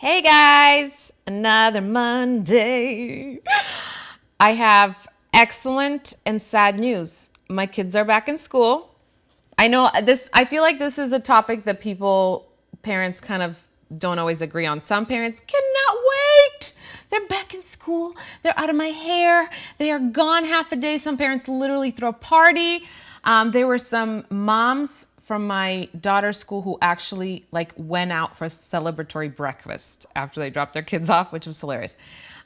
Hey guys, another Monday. I have excellent and sad news. My kids are back in school. I feel like this is a topic that parents kind of don't always agree on. Some parents cannot wait. They're back in school. They're out of my hair. They are gone half a day. Some parents literally throw a party. There were some moms from my daughter's school who actually went out for a celebratory breakfast after they dropped their kids off, which was hilarious.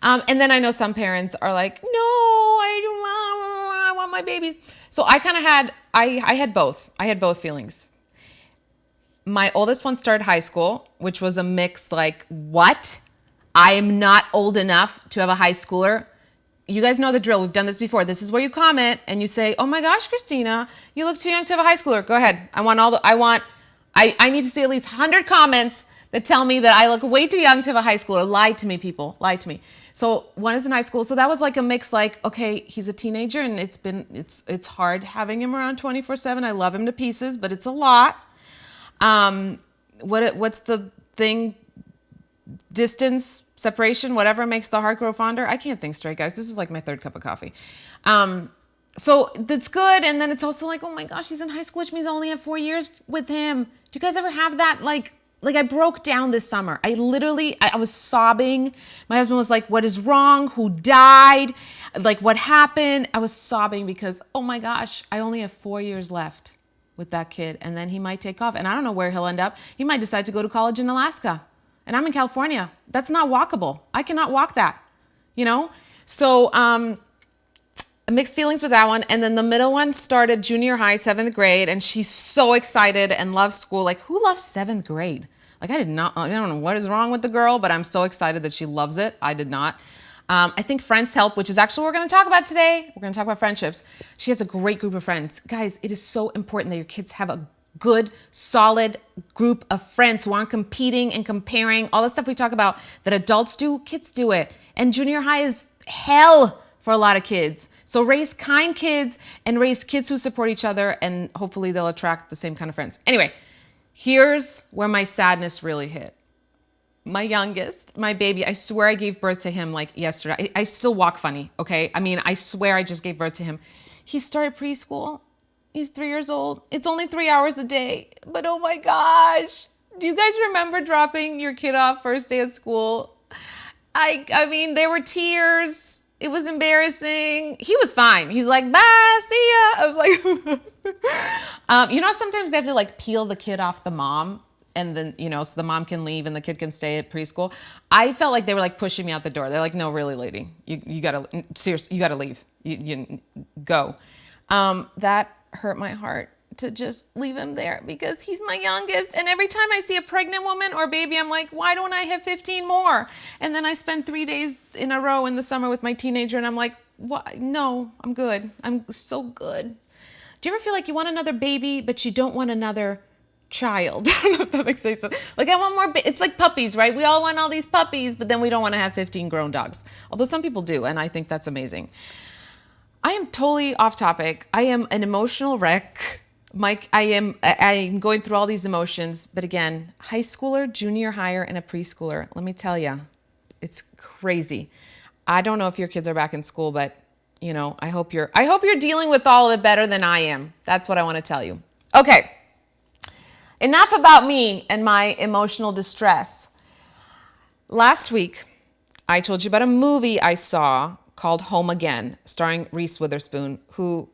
And then I know some parents are like, no, I want my babies. So I had both. I had both feelings. My oldest one started high school, which was a mix what? I am not old enough to have a high schooler. You guys know the drill. We've done this before. This is where you comment and you say, oh my gosh, Christina, you look too young to have a high schooler. Go ahead. I need to see at least 100 comments that tell me that I look way too young to have a high schooler. Lie to me, people. Lie to me. So one is in high school. So that was a mix okay, he's a teenager and it's hard having him around 24/7. I love him to pieces, but it's a lot. What's the thing? Distance, separation, whatever makes the heart grow fonder. I can't think straight, guys. This is my third cup of coffee. So that's good. And then it's also oh my gosh, he's in high school, which means I only have 4 years with him. Do you guys ever have that? I broke down this summer. I was sobbing. My husband was like, what is wrong? Who died? What happened? I was sobbing because, oh my gosh, I only have 4 years left with that kid. And then he might take off. And I don't know where he'll end up. He might decide to go to college in Alaska. And I'm in California. That's not walkable. I cannot walk that, So mixed feelings with that one. And then the middle one started junior high, 7th grade. And she's so excited and loves school. Who loves 7th grade? I don't know what is wrong with the girl, but I'm so excited that she loves it. I did not. I think friends help, which is actually what we're going to talk about today. We're going to talk about friendships. She has a great group of friends. Guys, it is so important that your kids have a good, solid group of friends who aren't competing and comparing. All the stuff we talk about that adults do, kids do it. And junior high is hell for a lot of kids. So raise kind kids and raise kids who support each other, and hopefully they'll attract the same kind of friends. Anyway, here's where my sadness really hit. My youngest, my baby, I swear I gave birth to him yesterday. I still walk funny, okay? I swear I just gave birth to him. He started preschool. He's 3 years old. It's only 3 hours a day. But oh my gosh. Do you guys remember dropping your kid off first day of school? There were tears. It was embarrassing. He was fine. He's like, bye, see ya. I was like, sometimes they have to peel the kid off the mom. And then, so the mom can leave and the kid can stay at preschool. I felt like they were pushing me out the door. They're like, no, really, lady, you gotta, seriously, you gotta leave. You go. That hurt my heart to just leave him there because he's my youngest. And every time I see a pregnant woman or baby, I'm like, why don't I have 15 more? And then I spend 3 days in a row in the summer with my teenager and I'm like, what? No, I'm good. I'm so good. Do you ever feel like you want another baby, but you don't want another child? I don't know if that makes sense. I want more. It's like puppies, right? We all want all these puppies, but then we don't want to have 15 grown dogs. Although some people do, and I think that's amazing. I am totally off topic. I am an emotional wreck. Mike, I am going through all these emotions. But again, high schooler, junior higher, and a preschooler. Let me tell you, it's crazy. I don't know if your kids are back in school, but I hope you're dealing with all of it better than I am. That's what I want to tell you. Okay. Enough about me and my emotional distress. Last week, I told you about a movie I saw called Home Again, starring Reese Witherspoon, who,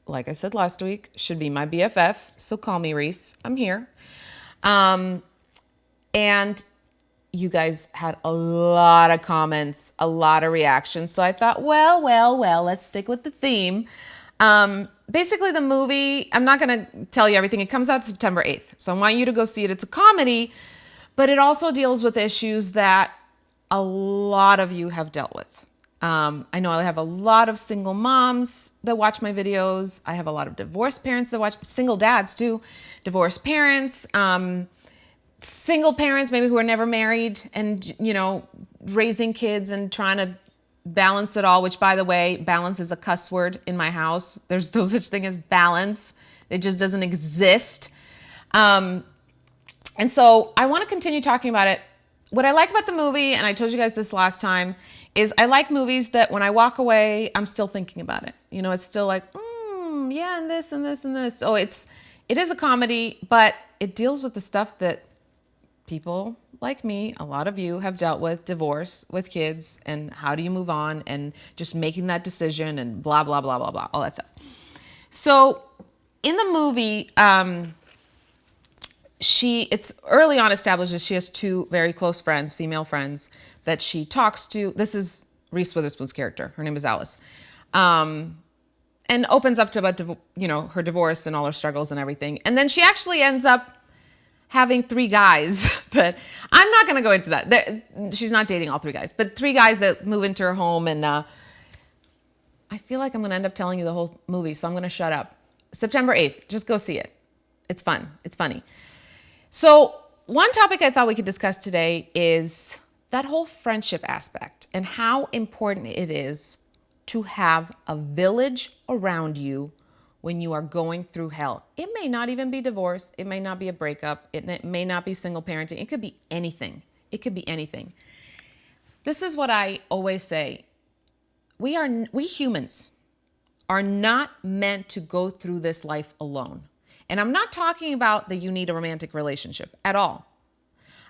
like I said last week, should be my BFF. So call me Reese. I'm here. And you guys had a lot of comments, a lot of reactions. So I thought, well, let's stick with the theme. Basically, the movie, I'm not going to tell you everything. It comes out September 8th. So I want you to go see it. It's a comedy, but it also deals with issues that a lot of you have dealt with. I know I have a lot of single moms that watch my videos. I have a lot of divorced parents that watch, single dads too, divorced parents, single parents maybe who are never married and, raising kids and trying to balance it all, which by the way, balance is a cuss word in my house. There's no such thing as balance. It just doesn't exist. And so I want to continue talking about it what I like about the movie, and I told you guys this last time, is I like movies that when I walk away, I'm still thinking about it. You know, it's still like, yeah, and this and this and this. So it is a comedy, but it deals with the stuff that people like me, a lot of you have dealt with: divorce, with kids, and how do you move on, and just making that decision, and blah, blah, blah, blah, blah, all that stuff. So in the movie, it's early on established that she has two very close friends, female friends, that she talks to. This is Reese Witherspoon's character. Her name is Alice. And opens up to about, her divorce and all her struggles and everything. And then she actually ends up having three guys, but I'm not going to go into that. She's not dating all three guys, but three guys that move into her home. And I feel like I'm going to end up telling you the whole movie, so I'm going to shut up. September 8th, just go see it. It's fun. It's funny. So one topic I thought we could discuss today is that whole friendship aspect and how important it is to have a village around you when you are going through hell. It may not even be divorce. It may not be a breakup. It may not be single parenting. It could be anything. It could be anything. This is what I always say. We humans are not meant to go through this life alone. And I'm not talking about that you need a romantic relationship at all.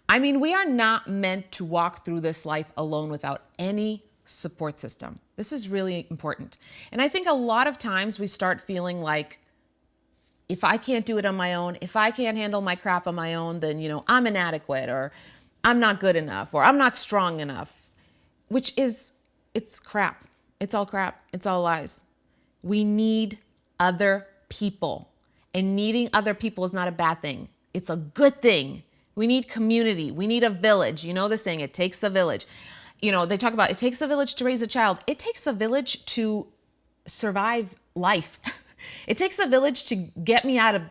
I mean, we are not meant to walk through this life alone without any support system. This is really important. And I think a lot of times we start feeling like, if I can't do it on my own, if I can't handle my crap on my own, then, I'm inadequate, or I'm not good enough, or I'm not strong enough, it's crap. It's all crap. It's all lies. We need other people, and needing other people is not a bad thing. It's a good thing. We need community. We need a village. You know the saying, it takes a village. They talk about it takes a village to raise a child. It takes a village to survive life. It takes a village to get me out of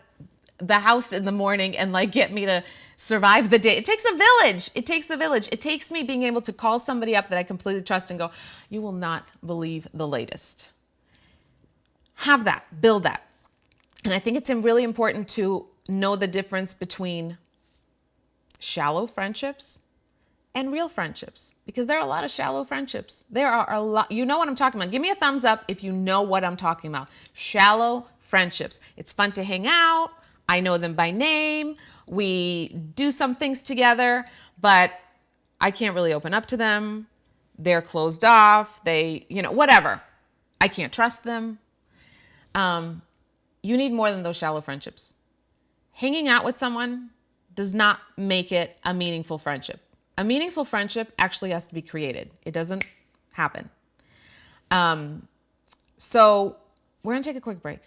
the house in the morning and get me to survive the day. It takes a village. It takes a village. It takes me being able to call somebody up that I completely trust and go, you will not believe the latest. Have that, build that. And I think it's really important to know the difference between shallow friendships and real friendships, because there are a lot of shallow friendships. There are a lot. You know what I'm talking about. Give me a thumbs up if you know what I'm talking about. Shallow friendships. It's fun to hang out. I know them by name. We do some things together, but I can't really open up to them. They're closed off. Whatever. I can't trust them. You need more than those shallow friendships. Hanging out with someone does not make it a meaningful friendship. A meaningful friendship actually has to be created. It doesn't happen. So we're going to take a quick break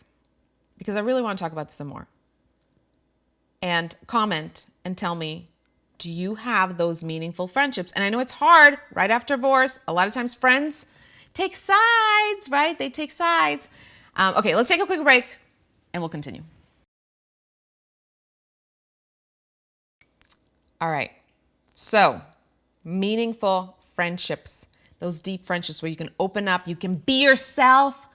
because I really want to talk about this some more. And comment and tell me, do you have those meaningful friendships? And I know it's hard right after divorce. A lot of times friends take sides, right? They take sides. Okay, let's take a quick break and we'll continue. All right. So, meaningful friendships, those deep friendships where you can open up, you can be yourself.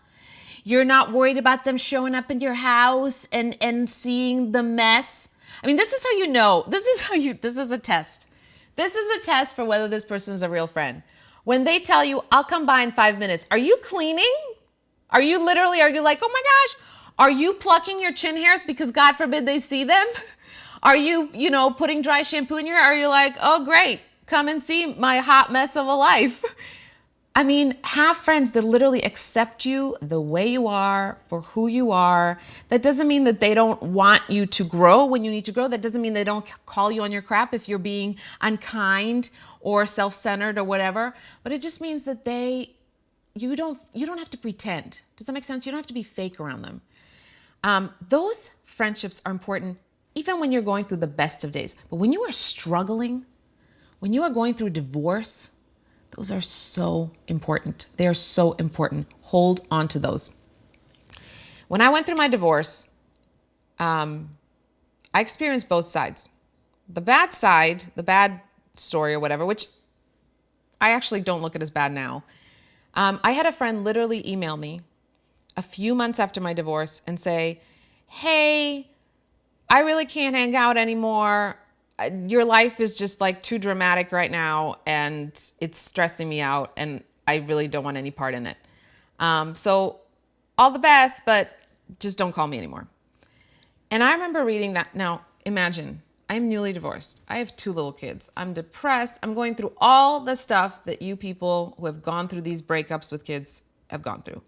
You're not worried about them showing up in your house and seeing the mess. I mean, this is how you know. This is a test. This is a test for whether this person is a real friend. When they tell you, I'll come by in 5 minutes, are you cleaning? Are you like, oh my gosh, are you plucking your chin hairs because God forbid they see them? Are you, putting dry shampoo in your hair? Are you like, oh, great, come and see my hot mess of a life? I mean, have friends that literally accept you the way you are, for who you are. That doesn't mean that they don't want you to grow when you need to grow. That doesn't mean they don't call you on your crap if you're being unkind or self-centered or whatever. But it just means that you don't have to pretend. Does that make sense? You don't have to be fake around them. Those friendships are important even when you're going through the best of days. But when you are struggling, when you are going through divorce, those are so important. They are so important. Hold on to those. When I went through my divorce, I experienced both sides. The bad side, the bad story or whatever, which I actually don't look at as bad now. I had a friend literally email me a few months after my divorce and say, hey, I really can't hang out anymore. your life is just like too dramatic right now and it's stressing me out and I really don't want any part in it. So all the best, but just don't call me anymore. And I remember reading that. Now, imagine, I'm newly divorced. I have 2 little kids. I'm depressed. I'm going through all the stuff that you people who have gone through these breakups with kids have gone through.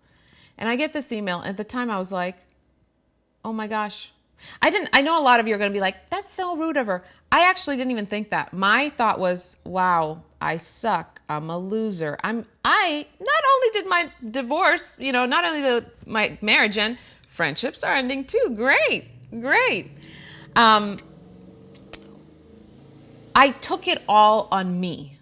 And I get this email. At the time, I was like, oh my gosh. I know a lot of you are going to be like, that's so rude of her. I actually didn't even think that. My thought was, wow, I suck. I'm a loser. I not only did my divorce, not only did my marriage end, friendships are ending too. Great. I took it all on me.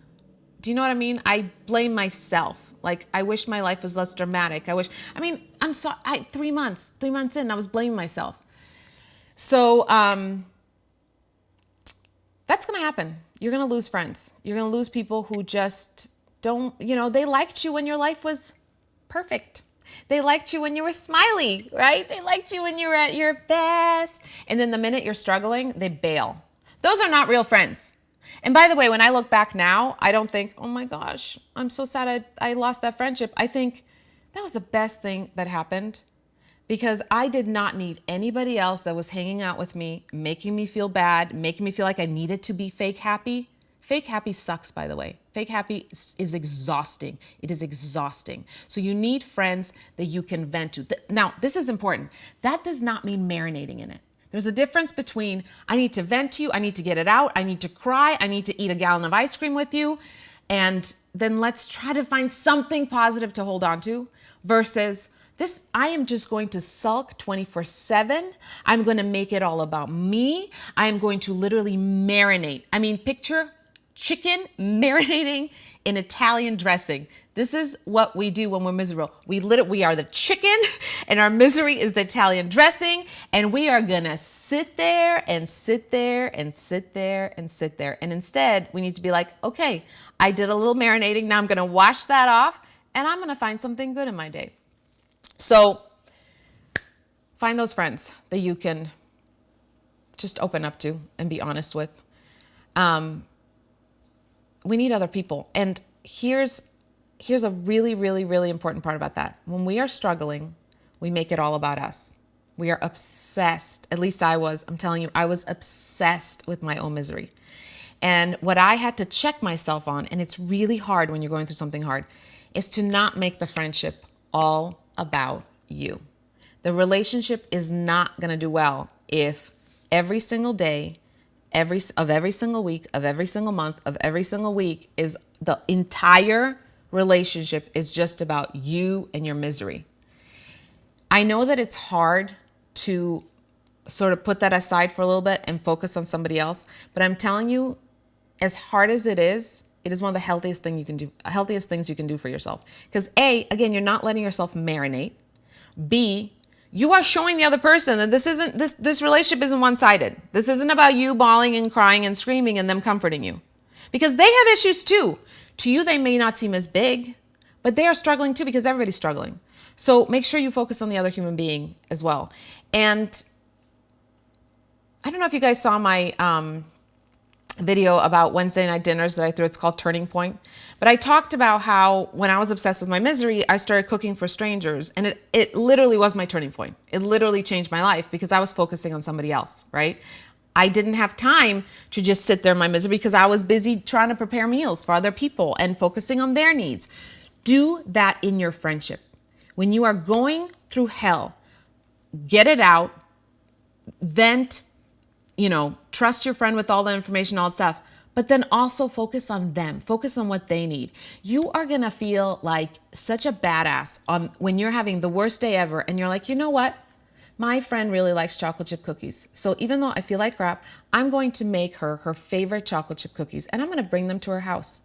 Do you know what I mean? I blame myself. Like, I wish my life was less dramatic. I'm sorry. 3 months in, I was blaming myself. So, that's going to happen. You're going to lose friends. You're going to lose people who just don't, they liked you when your life was perfect. They liked you when you were smiley, right? They liked you when you were at your best. And then the minute you're struggling, they bail. Those are not real friends. And by the way, when I look back now, I don't think, oh my gosh, I'm so sad I lost that friendship. I think that was the best thing that happened because I did not need anybody else that was hanging out with me, making me feel bad, making me feel like I needed to be fake happy. Fake happy sucks, by the way. Fake happy is exhausting. It is exhausting. So you need friends that you can vent to. Now, this is important. That does not mean marinating in it. There's a difference between I need to vent to you, I need to get it out, I need to cry, I need to eat a gallon of ice cream with you, and then let's try to find something positive to hold on to versus this, I am just going to sulk 24/7. I'm going to make it all about me. I am going to literally marinate. Picture chicken marinating in Italian dressing. This is what we do when we're miserable. We are the chicken and our misery is the Italian dressing. And we are going to sit there and sit there and sit there and sit there. And instead we need to be like, okay, I did a little marinating. Now I'm going to wash that off and I'm going to find something good in my day. So find those friends that you can just open up to and be honest with. We need other people. And here's a really, really, really important part about that. When we are struggling, we make it all about us. We are obsessed. At least I was. I'm telling you, I was obsessed with my own misery. And what I had to check myself on, and it's really hard when you're going through something hard, is to not make the friendship all about you. The relationship is not going to do well if every single day, every single week, of every single month, of every single week is the entire relationship is just about you and your misery. I know that it's hard to sort of put that aside for a little bit and focus on somebody else, but I'm telling you, as hard as it is one of the healthiest things you can do for yourself. Because A, again, you're not letting yourself marinate. B, you are showing the other person that this relationship isn't one-sided. This isn't about you bawling and crying and screaming and them comforting you. Because they have issues too. To you, they may not seem as big, but they are struggling too because everybody's struggling. So make sure you focus on the other human being as well. And I don't know if you guys saw my video about Wednesday night dinners that I threw. It's called Turning Point. But I talked about how when I was obsessed with my misery, I started cooking for strangers. And it literally was my turning point. It literally changed my life because I was focusing on somebody else, right? I didn't have time to just sit there in my misery because I was busy trying to prepare meals for other people and focusing on their needs. Do that in your friendship. When you are going through hell, get it out, vent, trust your friend with all the information, all that stuff, but then also focus on them, focus on what they need. You are going to feel like such a badass when you're having the worst day ever and you're like, you know what? My friend really likes chocolate chip cookies. So even though I feel like crap, I'm going to make her favorite chocolate chip cookies and I'm going to bring them to her house.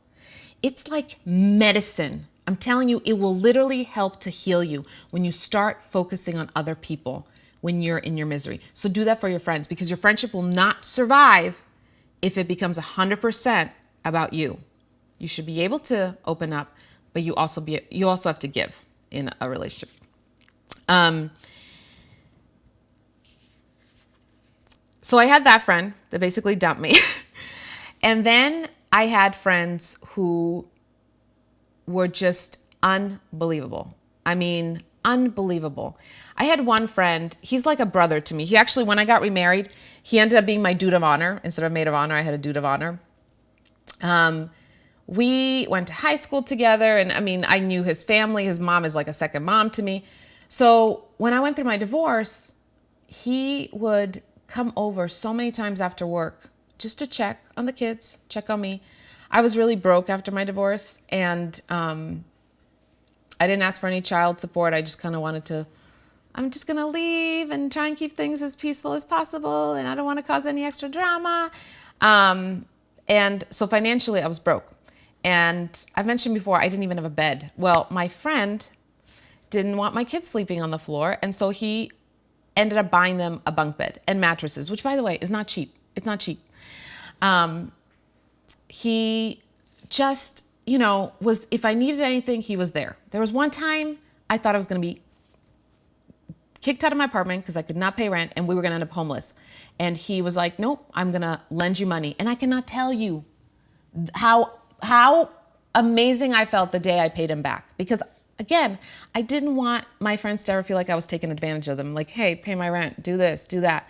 It's like medicine. I'm telling you, it will literally help to heal you when you start focusing on other people when you're in your misery. So do that for your friends because your friendship will not survive if it becomes 100% about you. You should be able to open up, but you also have to give in a relationship. So I had that friend that basically dumped me. And then I had friends who were just unbelievable. I mean, unbelievable. I had one friend, he's like a brother to me. He actually, when I got remarried, he ended up being my dude of honor. Instead of maid of honor, I had a dude of honor. We went to high school together, and I mean, I knew his family. His mom is like a second mom to me. So when I went through my divorce, he would come over so many times after work just to check on the kids, check on me. I was really broke after my divorce, and I didn't ask for any child support. I just kind of wanted to, I'm just going to leave and try and keep things as peaceful as possible, and I don't want to cause any extra drama. And so financially, I was broke. And I've mentioned before, I didn't even have a bed. Well, my friend didn't want my kids sleeping on the floor, and so he ended up buying them a bunk bed and mattresses, which, by the way, is not cheap. It's not cheap. He just, was, if I needed anything, he was there. There was one time I thought I was going to be kicked out of my apartment because I could not pay rent and we were going to end up homeless. And he was like, nope, I'm going to lend you money. And I cannot tell you how amazing I felt the day I paid him back. Because again, I didn't want my friends to ever feel like I was taking advantage of them. Like, hey, pay my rent, do this, do that.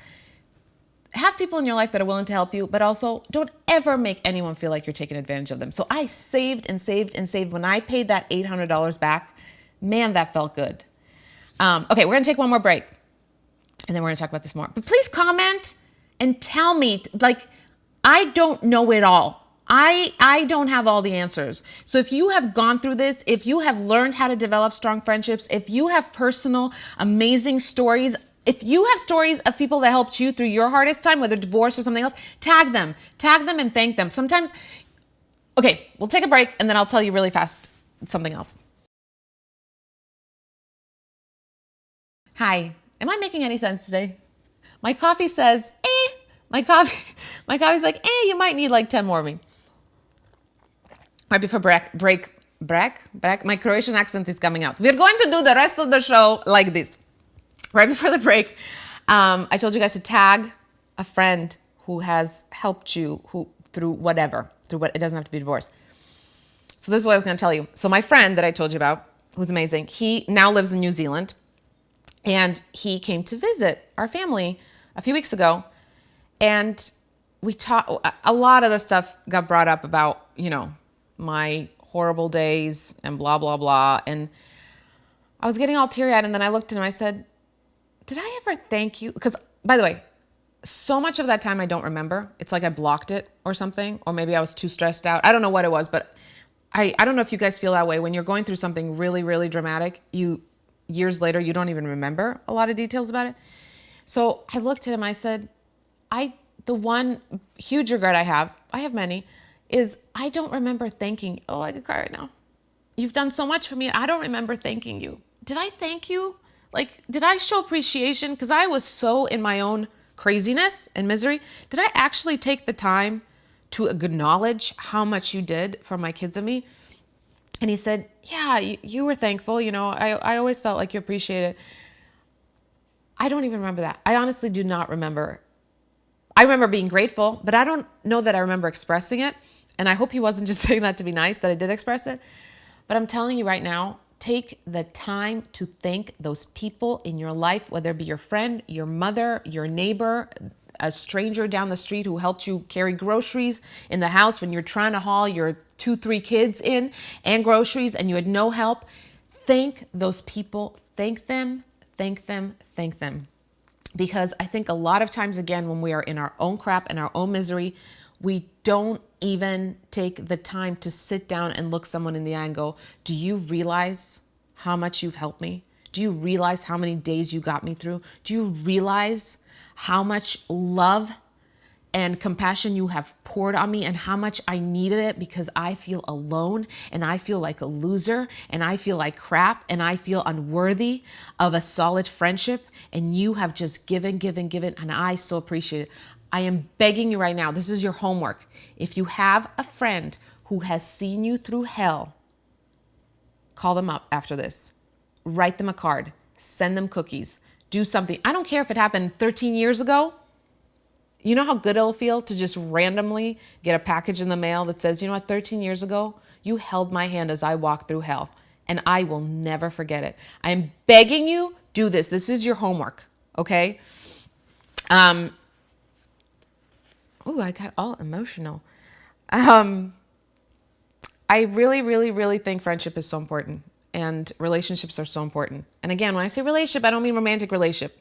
Have people in your life that are willing to help you, but also don't ever make anyone feel like you're taking advantage of them. So I saved and saved and saved. When I paid that $800 back, man, that felt good. Okay, we're gonna take one more break and then we're gonna talk about this more. But please comment and tell me, like, I don't know it all. I don't have all the answers. So if you have gone through this, if you have learned how to develop strong friendships, if you have personal, amazing stories, if you have stories of people that helped you through your hardest time, whether divorce or something else, tag them and thank them. Sometimes, okay, we'll take a break and then I'll tell you really fast something else. Hi, am I making any sense today? My coffee says, my coffee's like, you might need like 10 more of me. Right before break, my Croatian accent is coming out. We're going to do the rest of the show like this. Right before the break, I told you guys to tag a friend who has helped you through what, it doesn't have to be divorce. So this is what I was going to tell you. So my friend that I told you about, who's amazing, he now lives in New Zealand, and he came to visit our family a few weeks ago, and we talked, a lot of the stuff got brought up about, my horrible days and blah, blah, blah. And I was getting all teary-eyed, and then I looked at him, I said, did I ever thank you? Because, by the way, so much of that time I don't remember. It's like I blocked it or something, or maybe I was too stressed out. I don't know what it was, but I don't know if you guys feel that way. When you're going through something really, really dramatic, years later, you don't even remember a lot of details about it. So I looked at him, I said, the one huge regret I have many, is I don't remember thanking, I could cry right now. You've done so much for me. I don't remember thanking you. Did I thank you? Like, did I show appreciation? Because I was so in my own craziness and misery. Did I actually take the time to acknowledge how much you did for my kids and me? And he said, yeah, you were thankful. I always felt like you appreciated it. I don't even remember that. I honestly do not remember. I remember being grateful, but I don't know that I remember expressing it. And I hope he wasn't just saying that to be nice, that I did express it. But I'm telling you right now, take the time to thank those people in your life, whether it be your friend, your mother, your neighbor, a stranger down the street who helped you carry groceries in the house when you're trying to haul your 2-3 kids in and groceries and you had no help. Thank those people. Thank them, thank them, thank them. Because I think a lot of times, again, when we are in our own crap and our own misery, we don't even take the time to sit down and look someone in the eye and go, do you realize how much you've helped me? Do you realize how many days you got me through? Do you realize how much love and compassion you have poured on me and how much I needed it because I feel alone and I feel like a loser and I feel like crap and I feel unworthy of a solid friendship, and you have just given, and I so appreciate it. I am begging you right now, this is your homework. If you have a friend who has seen you through hell, call them up after this. Write them a card. Send them cookies. Do something. I don't care if it happened 13 years ago. You know how good it'll feel to just randomly get a package in the mail that says, you know what, 13 years ago, you held my hand as I walked through hell, and I will never forget it. I'm begging you, do this. This is your homework, okay? I got all emotional. I really, really, really think friendship is so important, and relationships are so important. And again, when I say relationship, I don't mean romantic relationship,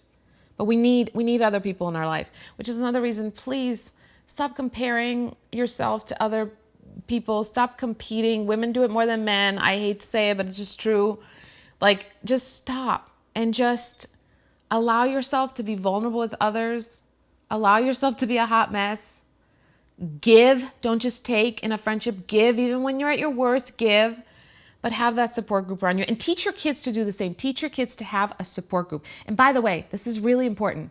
but we need other people in our life, which is another reason. Please stop comparing yourself to other people. Stop competing. Women do it more than men. I hate to say it, but it's just true. Like, just stop and just allow yourself to be vulnerable with others. Allow yourself to be a hot mess. Give, don't just take in a friendship. Give, even when you're at your worst, give. But have that support group around you. And teach your kids to do the same. Teach your kids to have a support group. And by the way, this is really important.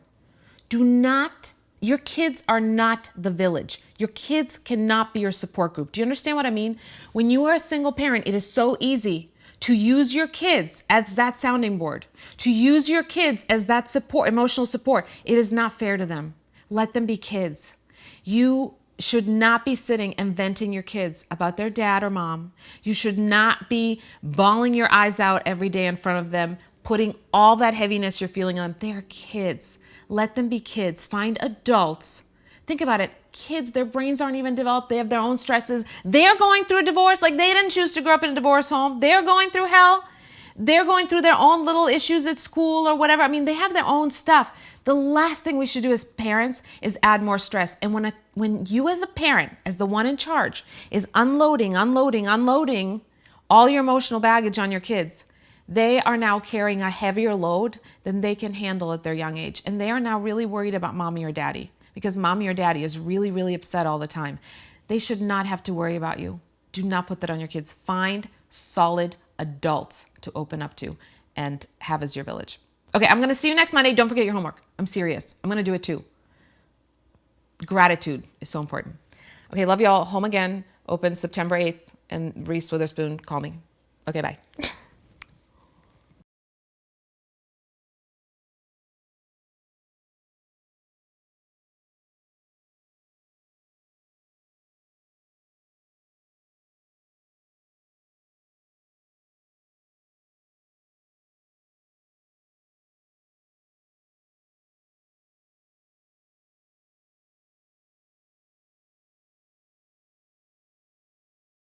Your kids are not the village. Your kids cannot be your support group. Do you understand what I mean? When you are a single parent, it is so easy to use your kids as that sounding board, to use your kids as that support, emotional support. It is not fair to them. Let them be kids. You should not be sitting and venting your kids about their dad or mom. You should not be bawling your eyes out every day in front of them, putting all that heaviness you're feeling on them. They're kids. Let them be kids. Find adults. Think about it. Kids, their brains aren't even developed. They have their own stresses. They're going through a divorce. Like, they didn't choose to grow up in a divorce home. They're going through hell. They're going through their own little issues at school or whatever. I mean, they have their own stuff. The last thing we should do as parents is add more stress. And when you as a parent, as the one in charge, is unloading all your emotional baggage on your kids, they are now carrying a heavier load than they can handle at their young age. And they are now really worried about mommy or daddy, because mommy or daddy is really, really upset all the time. They should not have to worry about you. Do not put that on your kids. Find solid adults to open up to and have as your village. Okay, I'm going to see you next Monday. Don't forget your homework. I'm serious. I'm going to do it too. Gratitude is so important. Okay, love you all. Home Again opens September 8th, and Reese Witherspoon, call me. Okay, bye.